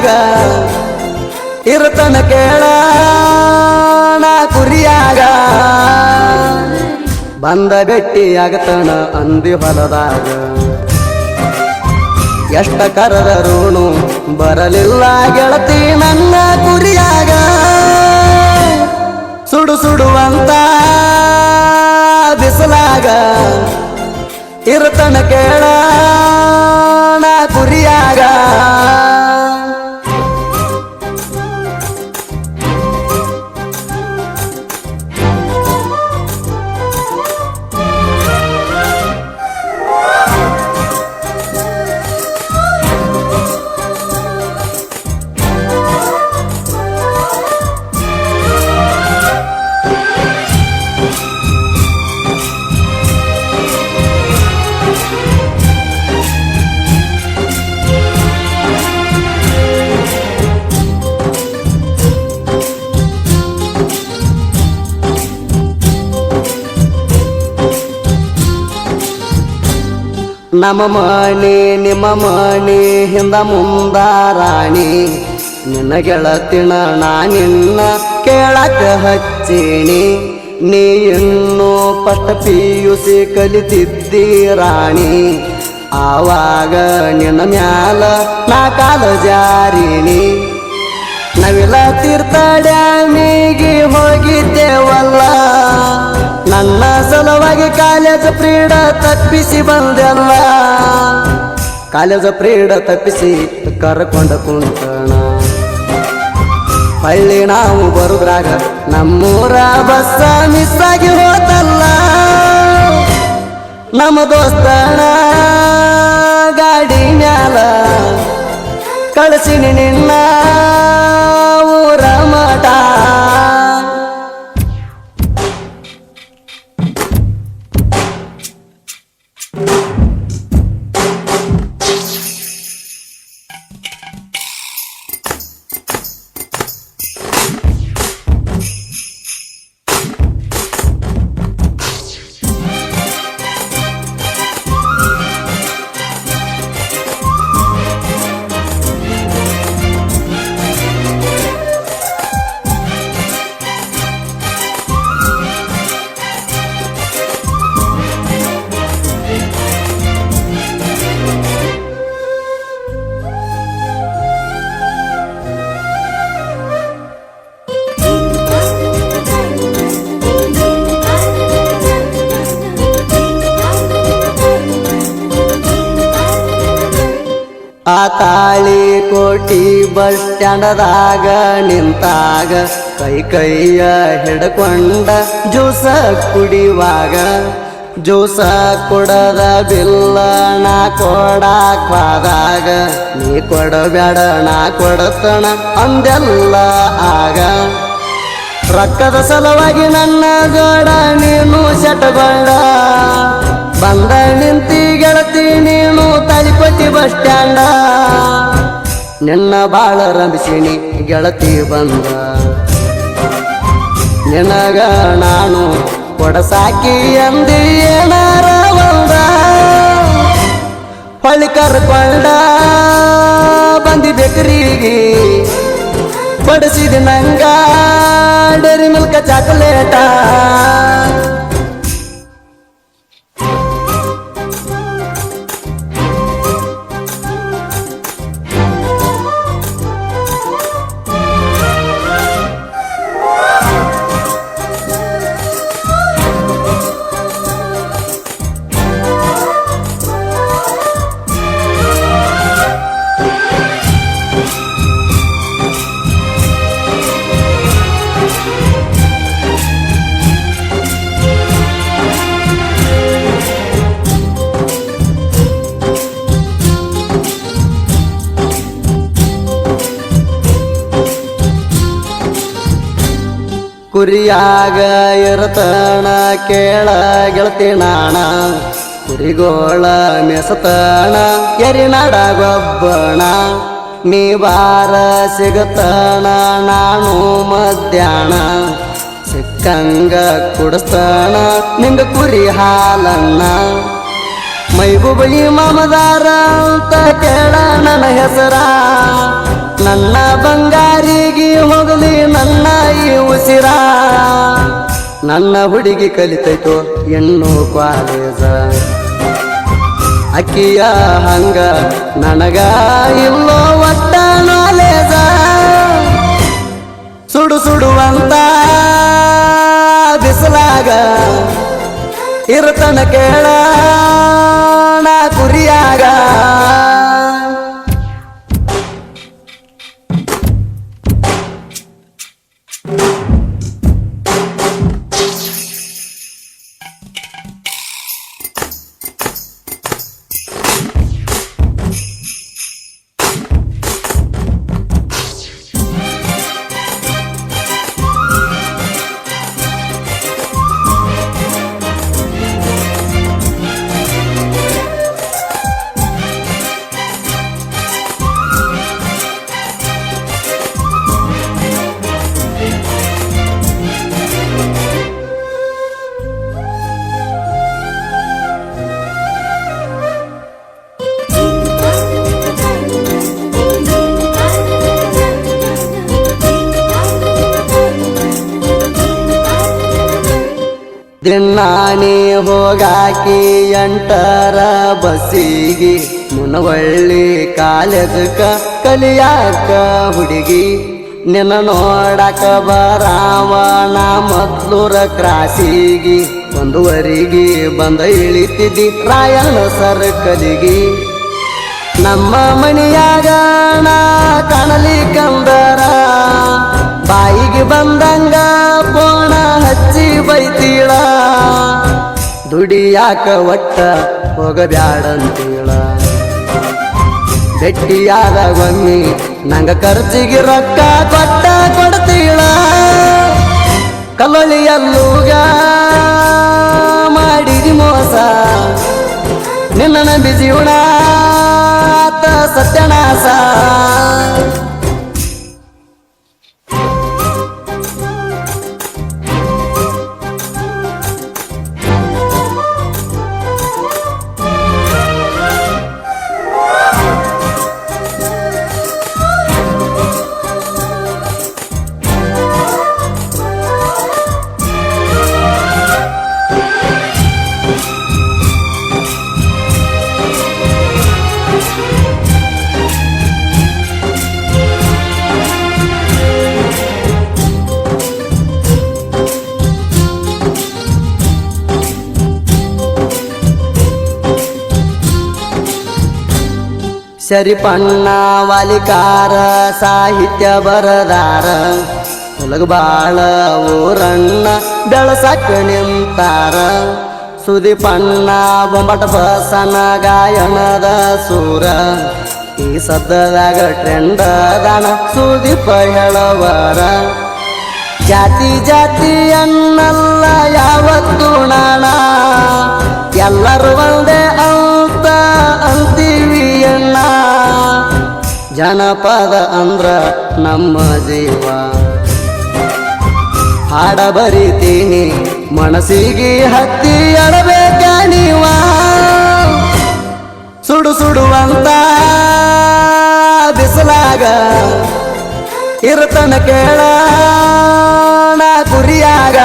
ಕುರಿಯಾಗ ಇರ್ತನ ಕೇಳ ನಾ ಕುರಿಯಾಗ ಬಂದ ಭೆಟ್ಟಿಯಾಗತನ ಅಂದಿ ಹೊಲದಾಗ ಎಷ್ಟ ಕರೆದರೂನು ಬರಲಿಲ್ಲ ಗೆಳತಿ ನನ್ನ ಕುರಿಯಾಗ ಸುಡು ಸುಡುವಂತ ಬಿಸಲಾಗ ಇರ್ತನ ಕೇಳ ನಾ ಕುರಿಯಾಗ ನಮ್ಮ ಮಣಿ ನಿಮ್ಮ ಮಣಿ ಹಿಂದ ಮುಂದ ರಾಣಿ ನಿನ್ನ ಗೆಳತಿನ ನಾ ನಿನ್ನ ಕೇಳಕ ಹಚ್ಚೀನಿ ನೀ ಇನ್ನೂ ಪಟ್ಟ PUC ಕಲಿತಿದ್ದಿ ರಾಣಿ ಆವಾಗ ನಿನ್ನ ಮ್ಯಾಲ ನಾ ಕಾಲ ಜಾರಿನಿ ನವಿಲ ತೀರ್ಥ ಡ್ಯಾಮಿಗೆ ಹೋಗಿದ್ದೇವಲ್ಲ ನನ್ನ ಸಲುವಾಗಿ ಕಾಲೇಜ್ ಫ್ರೀಡ ತಪ್ಪಿಸಿ ಬಂದೆಲ್ಲ ಕಾಲೇಜ್ ಫ್ರೀಡ ತಪ್ಪಿಸಿ ಕರ್ಕೊಂಡ ಕುಂತಣ ಹಳ್ಳಿ ನಾವು ಬರುದ್ರಾಗ ನಮ್ಮೂರ ಬಸ್ಸ ಮಿಸ್ ಆಗಿ ಹೋತಲ್ಲ ನಮ್ಮ ದೋಸ್ತಣ ಗಾಡಿ ಮ್ಯಾಲ ಕಳಿಸಿನಿ ನಿನ್ನ ಊರ ಮಠ ಆ ತಾಳಿ ಕೋಟಿ ಬಸ್ ಸ್ಟ್ಯಾಂಡದಾಗ ನಿಂತಾಗ ಕೈಯ ಹಿಡ್ಕೊಂಡ ಜ್ಯೂಸ ಕುಡಿಯುವಾಗ ಜ್ಯೂಸ ಕೊಡದ ಬಿಲ್ಲ ನಾ ಕೊಡಾಕ್ ಹೋದಾಗ ನೀ ಕೊಡಬೇಡ ನಾ ಕೊಡತಣ ಅಂದೆಲ್ಲ ಆಗ ರೊಕ್ಕದ ಸಲುವಾಗಿ ನನ್ನ ಜೋಡ ನೀನು ಸೆಟಗೊಂಡ ಬಂದ ನಿಂತಿ ಗೆಳತಿ ನೀನು ತಲಿಪತಿ ಬಸ್ ಸ್ಟ್ಯಾಂಡ ನಿನ್ನ ಬಾಳ ರಂಭಿಸಿನಿ ಗೆಳತಿ ಬಂದ ನಿನಗ ನಾನು ಕೊಡಸಾಕಿ ಅಂದಿ ಏನಾರ ಒಂದ ಹೊಳ್ಳಿ ಕರ್ಕೊಂಡ ಬಂದಿ ಬೇಕರಿಗೆ ಬಡಿಸಿದ ನಂಗ ಡೈರಿ ಮಿಲ್ಕ್ ಚಾಕ್ಲೇಟ ಕುರಿಯಾಗ ಇರತಣ ಕೇಳ ಗೆಳತಿ ನಾಣ ಕುರಿಗೋಳ ಮೆಸತಣ ಎರಿನಾಡ ಗೊಬ್ಬಣ ನೀ ಬಾರ ಸಿಗತಣ ನಾನು ಮಧ್ಯಾಹ್ನ ಸಿಕ್ಕಂಗ ಕುಡಿಸ್ತಣ ನಿಂಗ ಕುರಿ ಹಾಲನ್ನ ಮೈಬೂಬಿ ಮಮದಾರ ಅಂತ ಕೇಳ ನನ್ನ ಹೆಸರ ನನ್ನ ಬಂಗಾರಿಗೆ ಹೋಗಲಿ ನನ್ನ ಈ ಉಸಿರ ನನ್ನ ಹುಡುಗಿ ಕಲಿತೈತೋ ಹೆಣ್ಣು ಕಾಲೇಜ ಅಕ್ಕಿಯ ಹಂಗ ನನಗ ಇಲ್ಲೋ ಒಟ್ಟ ನಾಲೇಜ ಸುಡು ಸುಡುವಂತ ಬಿಸಲಾಗ ಇರ್ತನ ಕೇಳ ನಾ ಕುರಿಯಾಗ ದಿನಾನಿ ಹೋಗಾಕಿ 8ರ ಬಸ್ಸಿಗೆ ಮುನವಳ್ಳಿ ಕಾಲೇಜಕ್ಕ ಕಲಿಯಾಕ ಹುಡುಗಿ ನಿನ್ನ ನೋಡಕ ಬರಾವಣ ಮತ್ಲೂರ ಕ್ರಾಸಿಗೆ 1ವರೆಗೆ ಬಂದ ಇಳಿತಿದ್ದಿ ರಾಯಣ ಸರ್ಕಲಿಗೆ ನಮ್ಮ ಮನೆಯಾಗ ನಾ ಕಾಣಲಿಕ್ಕಂದರ ಬಾಯಿಗೆ ಬಂದಂಗ ಪೋಣ ಹಚ್ಚಿ ಬೈತೀಳ ದುಡಿಯಾಕ ಒಟ್ಟ ಹೋಗಬ್ಯಾಡಂತೀಳ ಗಟ್ಟಿಯಾದ ಒಮ್ಮಿ ನಂಗ ಖರ್ಚಿಗೆ ರೊಕ್ಕ ಕೊಟ್ಟ ಕೊಡ್ತೀಳ ಕಲ್ಲೊಳಿಯಲ್ಲೂಗ ಮಾಡಿದಿ ಮೋಸ ನಿನ್ನ ನಂಬಿ ಜೀವನ ಸತ್ಯನಾಶ ಶರಿಪಣ್ಣ ವಾಲಿಕಾರ ಸಾಹಿತ್ಯ ಬರದಾರ ಹೊಲಗ ಬಾಳ ಊರಣ್ಣ ಬೆಳಸಕ್ಕ ನಿಂತಾರ ಸುದೀಪಣ್ಣ ಬೊಂಬಟ ಬಸನ ಗಾಯನದ ಸೂರ ಈ ಸದ್ದದಾಗ ಟ್ರೆಂಡ್ ದಾನ ಸುದೀಪ ಹೇಳವರ ಜಾತಿ ಜಾತಿ ಅನ್ನಲ್ಲ ಯಾವತ್ತು ನಾಣ ಎಲ್ಲರೂ ಒಂದೇ ಅಂತ ಅಂತೀವಿ ಅಣ್ಣ ಜನಪದ ಅಂದ್ರ ನಮ್ಮ ಜೀವ ಹಾಡ ಬರಿತೀನಿ ಮನಸ್ಸಿಗೆ ಹತ್ತಿ ಅಳಬೇಕ ನೀವ ಸುಡು ಸುಡುವಂತ ಬಿಸಲಾಗ ಇರ್ತನ ಕೇಳ ನಾ ಕುರಿಯಾಗ